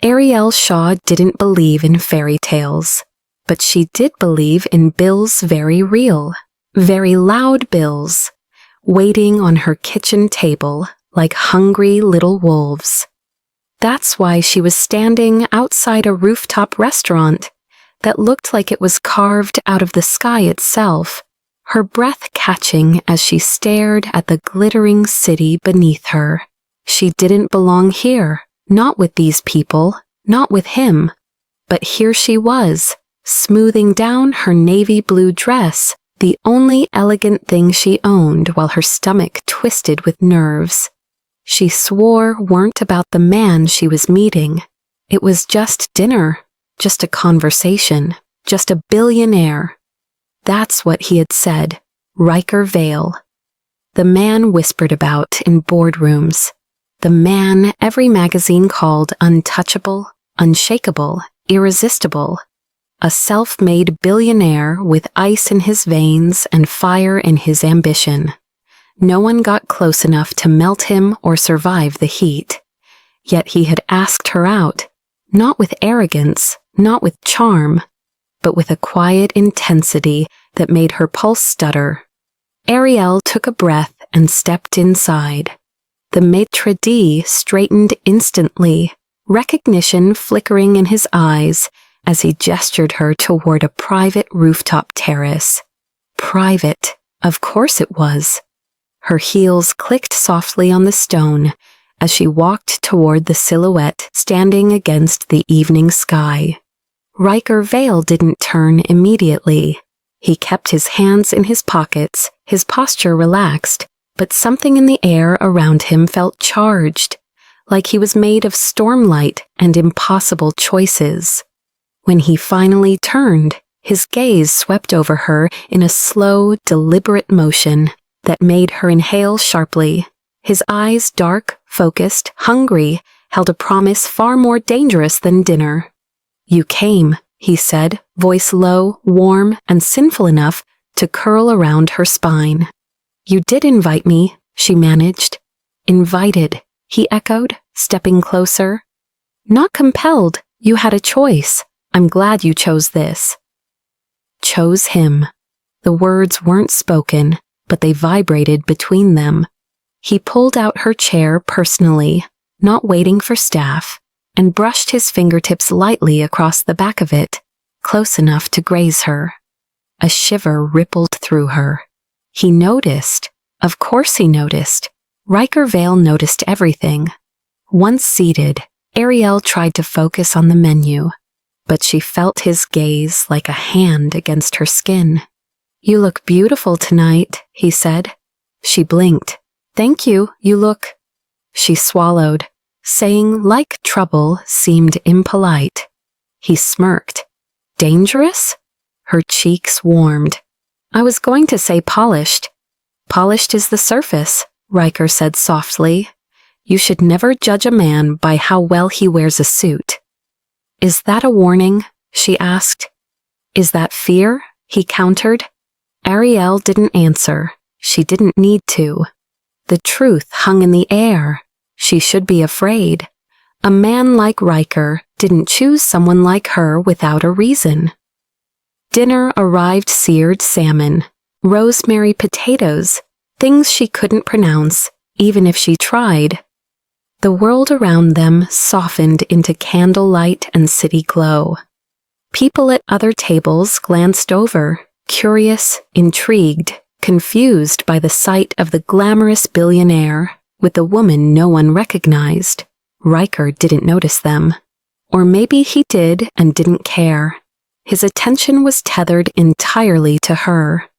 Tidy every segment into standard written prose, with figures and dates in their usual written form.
Ariel Shaw didn't believe in fairy tales, but she did believe in bills very real, very loud bills, waiting on her kitchen table like hungry little wolves. That's why she was standing outside a rooftop restaurant that looked like it was carved out of the sky itself, her breath catching as she stared at the glittering city beneath her. She didn't belong here, not with these people, not with him. But here she was, smoothing down her navy blue dress, the only elegant thing she owned, while her stomach twisted with nerves. She swore weren't about the man she was meeting. It was just dinner, just a conversation, just a billionaire. That's what he had said, Riker Vale. The man whispered about in boardrooms. The man every magazine called untouchable, unshakable, irresistible. A self-made billionaire with ice in his veins and fire in his ambition. No one got close enough to melt him or survive the heat. Yet he had asked her out, not with arrogance, not with charm, but with a quiet intensity that made her pulse stutter. Ariel took a breath and stepped inside. The maitre d' straightened instantly, recognition flickering in his eyes as he gestured her toward a private rooftop terrace. Private, of course it was. Her heels clicked softly on the stone as she walked toward the silhouette standing against the evening sky. Riker Vale didn't turn immediately. He kept his hands in his pockets, his posture relaxed, but something in the air around him felt charged, like he was made of stormlight and impossible choices. When he finally turned, his gaze swept over her in a slow, deliberate motion that made her inhale sharply. His eyes, dark, focused, hungry, held a promise far more dangerous than dinner. "You came," he said, voice low, warm, and sinful enough to curl around her spine. "You did invite me," she managed. "Invited," he echoed, stepping closer. "Not compelled. You had a choice. I'm glad you chose this." Chose him. The words weren't spoken, but they vibrated between them. He pulled out her chair personally, not waiting for staff, and brushed his fingertips lightly across the back of it, close enough to graze her. A shiver rippled through her. He noticed. Of course he noticed. Riker Vale noticed everything. Once seated, Ariel tried to focus on the menu, but she felt his gaze like a hand against her skin. "You look beautiful tonight," he said. She blinked. "Thank you, you look—" She swallowed. Saying like trouble seemed impolite. He smirked. "Dangerous?" Her cheeks warmed. "I was going to say polished." "Polished is the surface," Riker said softly. "You should never judge a man by how well he wears a suit." "Is that a warning?" she asked. "Is that fear?" he countered. Ariel didn't answer. She didn't need to. The truth hung in the air. She should be afraid. A man like Riker didn't choose someone like her without a reason. Dinner arrived: seared salmon, rosemary potatoes, things she couldn't pronounce, even if she tried. The world around them softened into candlelight and city glow. People at other tables glanced over, curious, intrigued, confused by the sight of the glamorous billionaire with the woman no one recognized. Riker didn't notice them. Or maybe he did and didn't care. His attention was tethered entirely to her.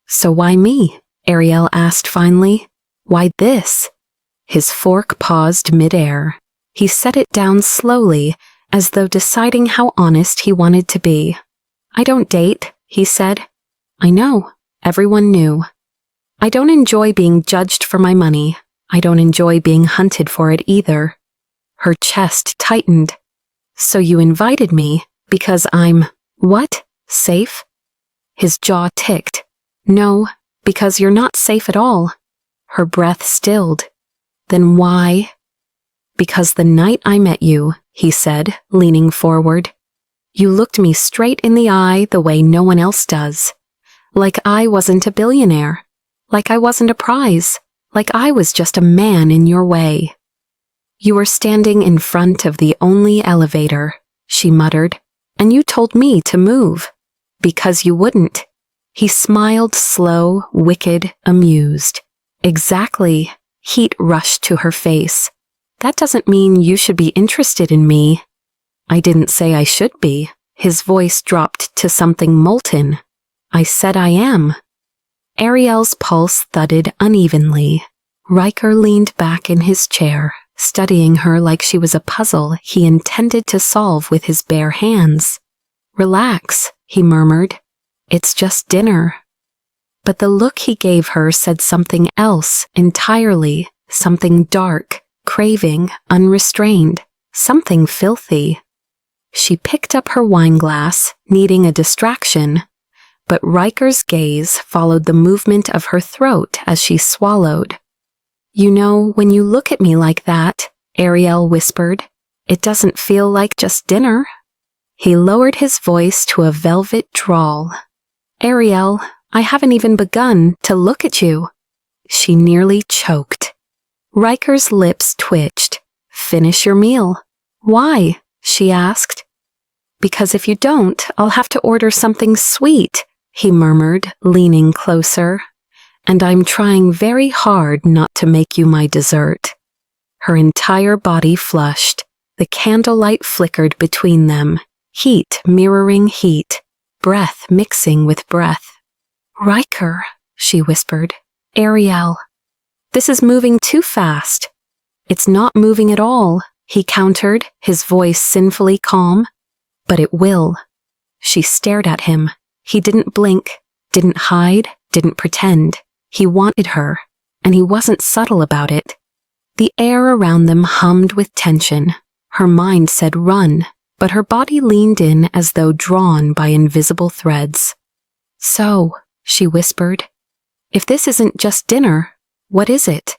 "So why me?" Ariel asked finally. "Why this?" His fork paused midair. He set it down slowly, as though deciding how honest he wanted to be. "I don't date," he said. "I know." Everyone knew. "I don't enjoy being judged for my money. I don't enjoy being hunted for it either." Her chest tightened. "So you invited me because I'm, what, safe?" His jaw ticked. "No, because you're not safe at all." Her breath stilled. "Then why?" Because the night I met you, he said, leaning forward, you looked me straight in the eye the way no one else does. Like I wasn't a billionaire. Like I wasn't a prize. Like I was just a man in your way. You were standing in front of the only elevator, she muttered, and you told me to move. Because you wouldn't. He smiled slow, wicked, amused. Exactly. Heat rushed to her face. That doesn't mean you should be interested in me. I didn't say I should be. His voice dropped to something molten. I said I am. Ariel's pulse thudded unevenly. Riker leaned back in his chair, studying her like she was a puzzle he intended to solve with his bare hands. Relax, he murmured. It's just dinner. But the look he gave her said something else entirely, something dark, craving, unrestrained, something filthy. She picked up her wineglass, needing a distraction, but Riker's gaze followed the movement of her throat as she swallowed. You know, when you look at me like that, Ariel whispered, it doesn't feel like just dinner. He lowered his voice to a velvet drawl. Ariel, I haven't even begun to look at you. She nearly choked. Riker's lips twitched. Finish your meal. Why? She asked. Because if you don't, I'll have to order something sweet, he murmured, leaning closer. And I'm trying very hard not to make you my dessert. Her entire body flushed. The candlelight flickered between them, heat mirroring heat, breath mixing with breath. Riker, she whispered. Ariel. This is moving too fast. It's not moving at all, he countered, his voice sinfully calm. But it will. She stared at him. He didn't blink, didn't hide, didn't pretend. He wanted her, and he wasn't subtle about it. The air around them hummed with tension. Her mind said run, but her body leaned in as though drawn by invisible threads. So, she whispered, if this isn't just dinner, what is it?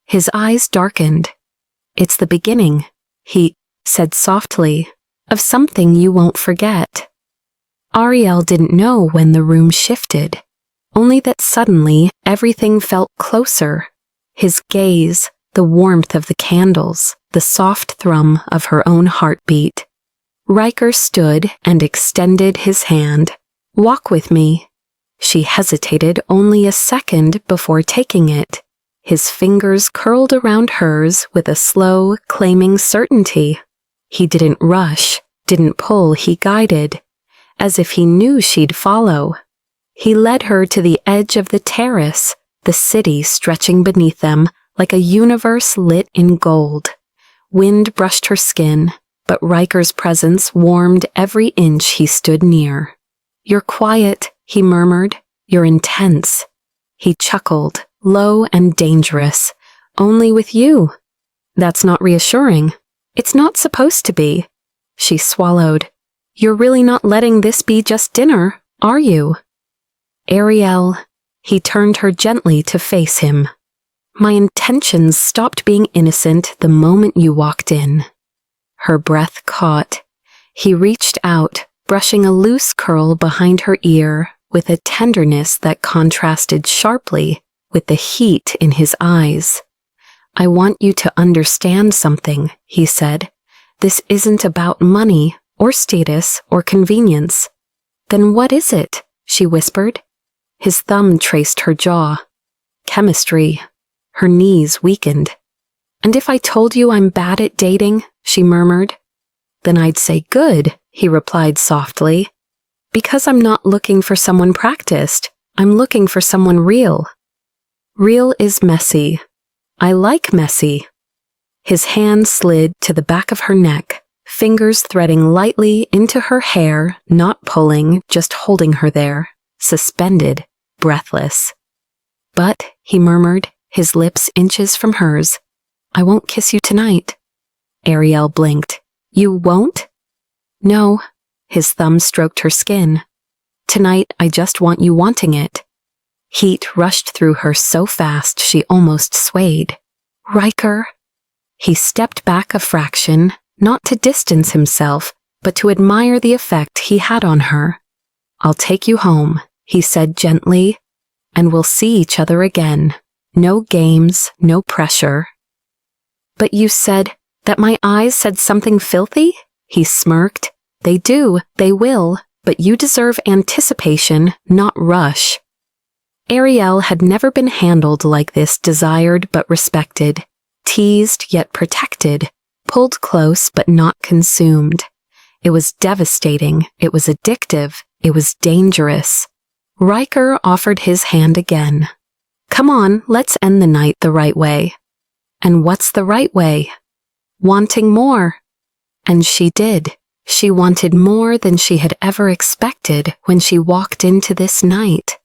His eyes darkened. It's the beginning, he said softly, of something you won't forget. Ariel didn't know when the room shifted, only that suddenly everything felt closer. His gaze, the warmth of the candles, the soft thrum of her own heartbeat. Riker stood and extended his hand. Walk with me. She hesitated only a second before taking it. His fingers curled around hers with a slow, claiming certainty. He didn't rush, didn't pull, he guided, as if he knew she'd follow. He led her to the edge of the terrace, the city stretching beneath them like a universe lit in gold. Wind brushed her skin, but Riker's presence warmed every inch he stood near. You're quiet, he murmured. You're intense. He chuckled, low and dangerous. Only with you. That's not reassuring. It's not supposed to be. She swallowed. You're really not letting this be just dinner, are you? Ariel. He turned her gently to face him. My intentions stopped being innocent the moment you walked in. Her breath caught. He reached out, brushing a loose curl behind her ear with a tenderness that contrasted sharply with the heat in his eyes. I want you to understand something, he said. This isn't about money or status or convenience. Then what is it? She whispered. His thumb traced her jaw. Chemistry. Her knees weakened. And if I told you I'm bad at dating, she murmured. Then I'd say good, he replied softly. Because I'm not looking for someone practiced. I'm looking for someone real. Real is messy. I like messy. His hand slid to the back of her neck, fingers threading lightly into her hair, not pulling, just holding her there, suspended, breathless. But, he murmured, his lips inches from hers, I won't kiss you tonight. Ariel blinked. You won't? No. His thumb stroked her skin. Tonight, I just want you wanting it. Heat rushed through her so fast she almost swayed. Riker. He stepped back a fraction, not to distance himself, but to admire the effect he had on her. "I'll take you home," he said gently, "and we'll see each other again. No games, no pressure." "But you said that my eyes said something filthy?" He smirked. "They do, they will, but you deserve anticipation, not rush." Ariel had never been handled like this, desired but respected, teased yet protected, pulled close but not consumed. It was devastating, it was addictive, it was dangerous. Riker offered his hand again. "Come on, let's end the night the right way." And what's the right way? Wanting more. And she did. She wanted more than she had ever expected when she walked into this night.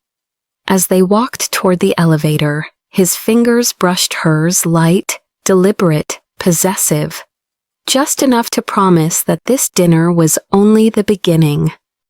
As they walked toward the elevator, his fingers brushed hers light, deliberate, possessive. Just enough to promise that this dinner was only the beginning,